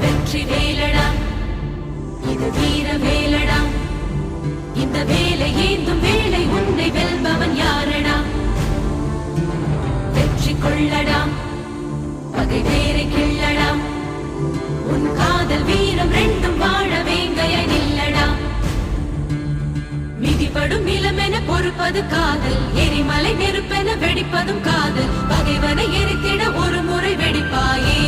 வெற்றி வேலடா இது வீர வேலடா இந்த வேலை ஏந்தும் வேலை உன்னை வெல்பவன் யாரடா வெற்றி கொள்ளடா பகை வேரை கிள்ளடா உன் காதல் வீரம் ரெண்டும் வாழ வேங்கைய நில்லடா மிதிபடும் நிலமென பொறுப்பது காதல் எரிமலை நெருப்பென வெடிப்பதும் காதல் பகைவனை எரித்திட ஒரு முறை வெடிப்பாயே